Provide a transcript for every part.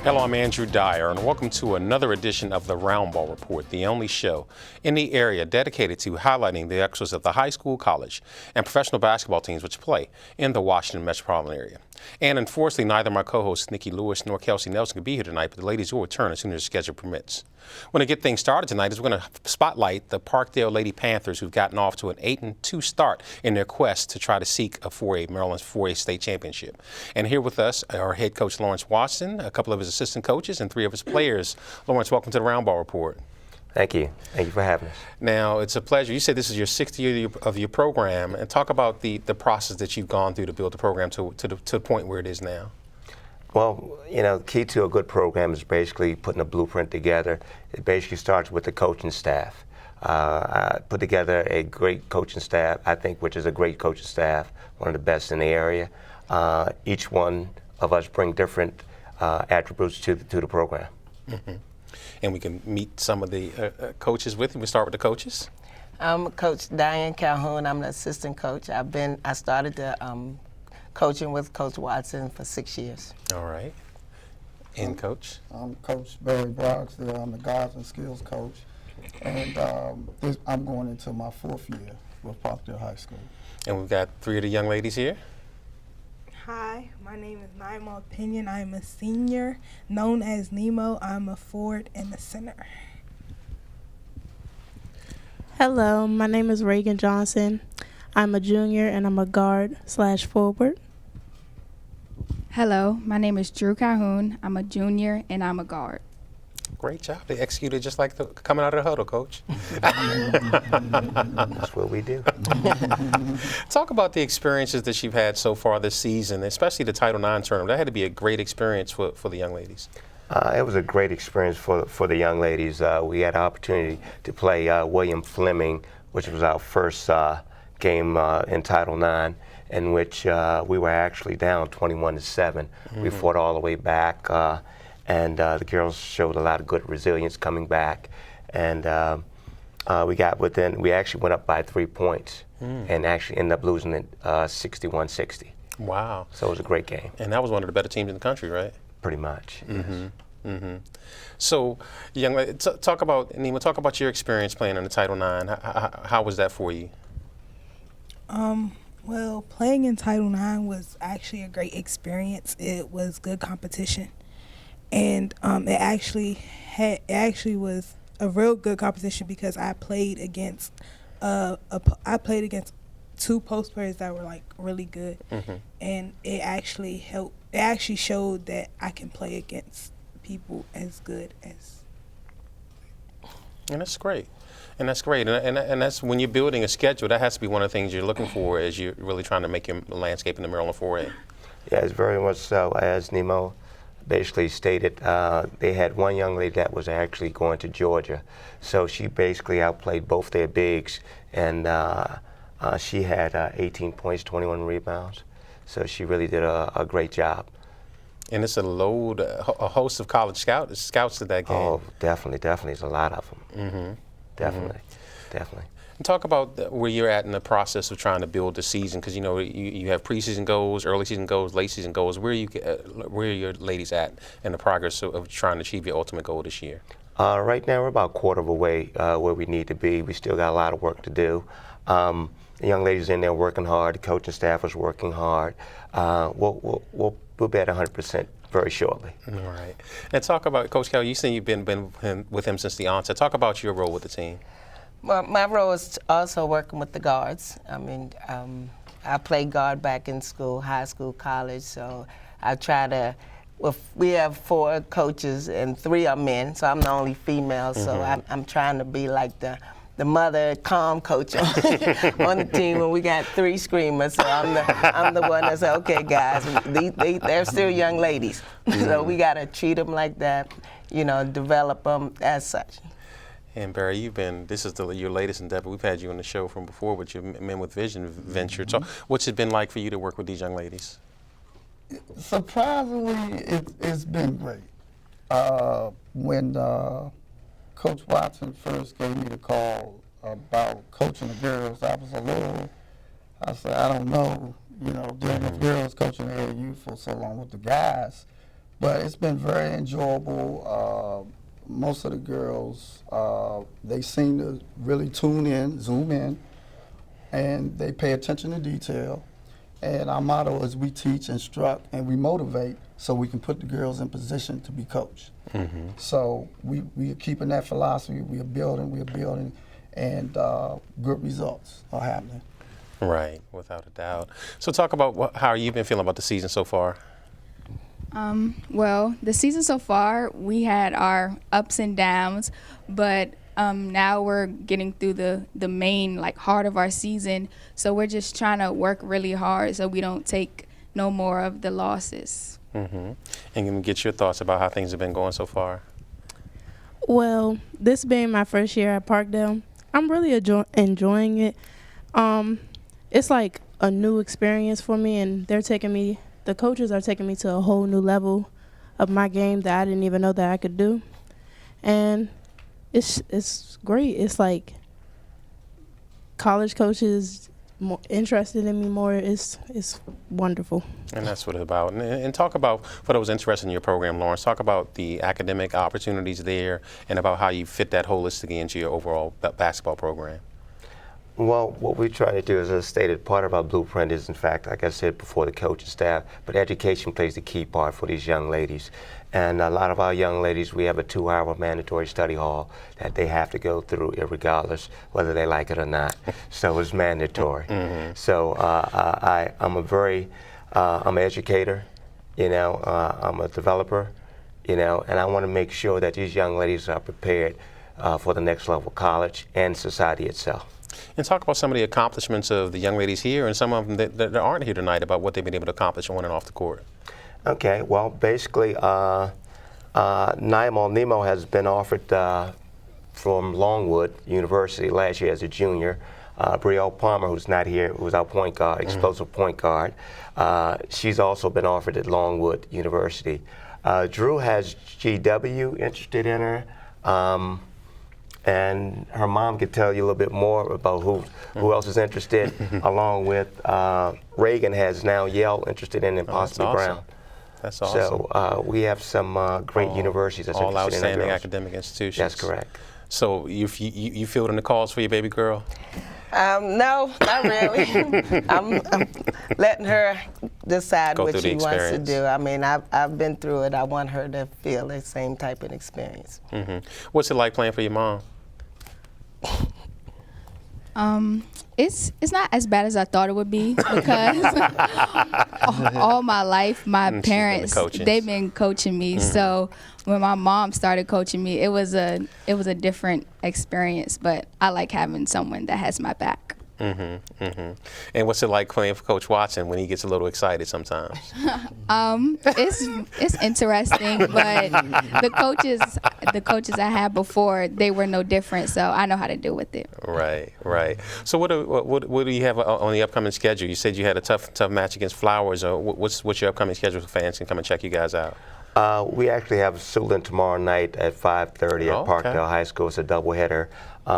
Hello, I'm Andrew Dyer, and welcome to another edition of the Roundball Report, the only show in the area dedicated to highlighting the excellence of the high school, college, and professional basketball teams which play in the Washington metropolitan area. And unfortunately, neither my co-hosts Nikki Lewis nor Kelsey Nelson can be here tonight, but the ladies will return as soon as the schedule permits. We're going to get things started tonight is we're going to spotlight the Parkdale Lady Panthers, who've gotten off to an 8-2 start in their quest to try to seek a 4A Maryland's 4A state championship. And here with us are head coach Lawrence Watson, a couple of his assistant coaches, and three of his players. Lawrence, welcome to the Roundball Report. Thank you. Thank you for having us. Now, it's a pleasure. You said this is your 6th year of your program, and talk about the process that you've gone through to build the program to the point where it is now. Well, the key to a good program is basically putting a blueprint together. It basically starts with the coaching staff. I put together a great coaching staff, I think, which is a great coaching staff, one of the best in the area. Each one of us bring different attributes to the program. Mm-hmm. And we can meet some of the coaches with you. We start with the coaches. I'm Coach Diane Calhoun. I'm the assistant coach. I started the coaching with Coach Watson for 6 years. All right. And Coach? I'm Coach Barry Brogsdale. I'm the guards and skills coach. And I'm going into my 4th year with Parkdale High School. And we've got 3 of the young ladies here. Hi, my name is Naima Opinion. I'm a senior, known as Nemo. I'm a forward and a center. Hello, my name is Reagan Johnson. I'm a junior and I'm a guard/forward. Hello, my name is Drew Calhoun. I'm a junior and I'm a guard. Great job. They executed just like coming out of the huddle, Coach. That's what we do. Talk about the experiences that you've had so far this season, especially the Title IX tournament. That had to be a great experience for the young ladies. It was a great experience for the young ladies. We had an opportunity to play William Fleming, which was our first game in Title IX, in which we were actually down 21-7. Mm-hmm. We fought all the way back. And the girls showed a lot of good resilience coming back, and we actually went up by 3 points, and actually ended up losing it 61-60. Wow! So it was a great game. And that was one of the better teams in the country, right? Pretty much. Mm-hmm. Yes. Mm-hmm. So, young lady, talk about your experience playing in the Title IX. How was that for you? Well, playing in Title IX was actually a great experience. It was good competition. And it actually was a real good competition because I played against 2 post players that were like really good, and it actually helped. It actually showed that I can play against people as good as. And that's great. And that's great. And that's when you're building a schedule. That has to be one of the things you're looking for as you're really trying to make your landscape in the Maryland 4A. Yeah, it's very much so. As Nemo basically stated, they had one young lady that was actually going to Georgia. So she basically outplayed both their bigs, and she had 18 points, 21 rebounds. So she really did a great job. And it's a host of college scouts at that game. Oh, definitely. There's a lot of them. Mm-hmm. Definitely. And talk about where you're at in the process of trying to build the season, because you have preseason goals, early season goals, late season goals. Where are your ladies at in the progress of trying to achieve your ultimate goal this year? Right now we're about a quarter of a way where we need to be. We still got a lot of work to do. The young ladies in there working hard. The coaching staff is working hard. We'll be at 100% very shortly. All right. And talk about Coach Cal. You said you've been with him since the onset. Talk about your role with the team. Well, my role is also working with the guards. I mean, I played guard back in school, high school, college, so I try to, we have 4 coaches and 3 are men, so I'm the only female, so I'm trying to be like the mother, calm coach on the team when we got 3 screamers, so I'm the one that says, okay, guys, they're still young ladies, so we got to treat them like that, develop them as such. And Barry, this is your latest endeavor. We've had you on the show from before with your Men with Vision venture. So what's it been like for you to work with these young ladies? Surprisingly, it's been great. When Coach Watson first gave me the call about coaching the girls, I said, I don't know, dealing with girls, coaching their youth for so long with the guys. But it's been very enjoyable. Most of the girls, they seem to really tune in, zoom in, and they pay attention to detail. And our motto is we teach, instruct, and we motivate so we can put the girls in position to be coached. So we are keeping that philosophy. We are building, and good results are happening. Right, without a doubt. So talk about how you've been feeling about the season so far. Well, the season so far, we had our ups and downs, but now we're getting through the main heart of our season. So we're just trying to work really hard so we don't take no more of the losses. And can we get your thoughts about how things have been going so far? Well, this being my first year at Parkdale, I'm really enjoying it. It's like a new experience for me, and the coaches are taking me to a whole new level of my game that I didn't even know that I could do. And it's great. It's like college coaches more interested in me more. It's wonderful. And that's what it's about. And talk about, for those interested in your program, Lawrence, talk about the academic opportunities there and about how you fit that holistically into your overall basketball program. Well, what we try to do, as I stated, part of our blueprint is, in fact, like I said before, the coaching staff, but education plays the key part for these young ladies. And a lot of our young ladies, we have a 2-hour mandatory study hall that they have to go through regardless whether they like it or not. So it's mandatory. So I'm I'm an educator, I'm a developer, and I want to make sure that these young ladies are prepared for the next level of college and society itself. And talk about some of the accomplishments of the young ladies here and some of them that aren't here tonight about what they've been able to accomplish on and off the court. Okay, well, basically, Naimo Nemo has been offered from Longwood University last year as a junior. Brielle Palmer, who's not here, who's our point guard, explosive point guard, she's also been offered at Longwood University. Drew has GW interested in her. And her mom could tell you a little bit more about who else is interested, along with Reagan has now Yale interested in and possibly Brown. That's awesome. So we have some great universities that's all interested in outstanding girls. academic institutions. That's correct. So you fielding the calls for your baby girl? No, not really. I'm letting her decide what she wants to do. I mean, I've been through it. I want her to feel the same type of experience. What's it like playing for your mom? It's not as bad as I thought it would be because all my life my parents they've been coaching me. So when my mom started coaching me, it was a different experience. But I like having someone that has my back. And what's it like playing for Coach Watson when he gets a little excited sometimes? It's interesting, but the coaches I had before, they were no different, so I know how to deal with it. Right. So what do you have on the upcoming schedule? You said you had a tough match against Flowers. What's your upcoming schedule so fans can come and check you guys out? We actually have Siouxland tomorrow night at 5:30 at Parkdale High School. It's a doubleheader.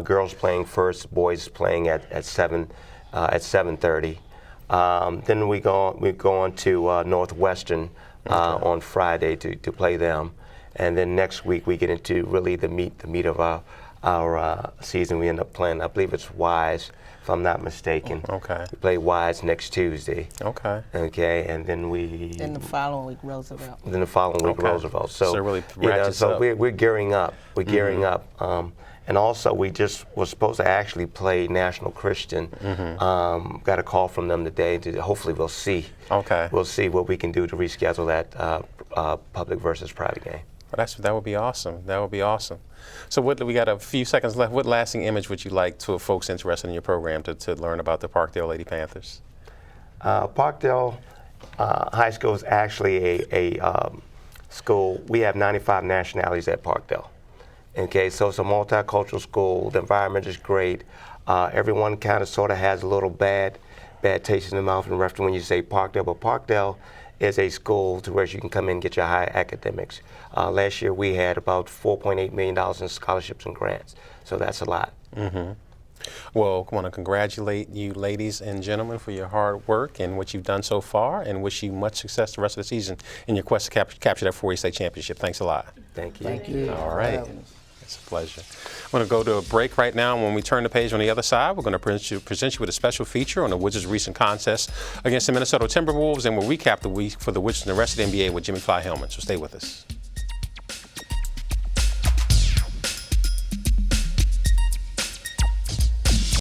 Girls playing first, boys playing at 7:30. Then we go on to Northwestern on Friday to play them, and then next week we get into really the meat of our season. We end up playing, I believe it's Wise, if I'm not mistaken. Okay. We play Wise next Tuesday. Okay. Okay, and then Then the following week, Roosevelt. Roosevelt. So really ratchets up. we're gearing up. We're gearing up. And also, we just were supposed to actually play National Christian. Got a call from them today. Hopefully, we'll see. Okay. We'll see what we can do to reschedule that public versus private game. Well, that would be awesome. That would be awesome. So we got a few seconds left. What lasting image would you like to folks interested in your program to learn about the Parkdale Lady Panthers? Parkdale High School is actually a school. We have 95 nationalities at Parkdale. Okay, so it's a multicultural school. The environment is great. Everyone kind of sort of has a little bad taste in the mouth and reference when you say Parkdale, but Parkdale is a school to where you can come in and get your high academics. Last year we had about $4.8 million in scholarships and grants, so that's a lot. Well, I want to congratulate you, ladies and gentlemen, for your hard work and what you've done so far, and wish you much success the rest of the season in your quest to capture that 4A state championship. Thanks a lot. Thank you. Thank you. All right. It's a pleasure. I'm going to go to a break right now, and when we turn the page on the other side, we're going to present you with a special feature on the Wizards' recent contest against the Minnesota Timberwolves, and we'll recap the week for the Wizards and the rest of the NBA with Jimmy Fly Hellman. So stay with us.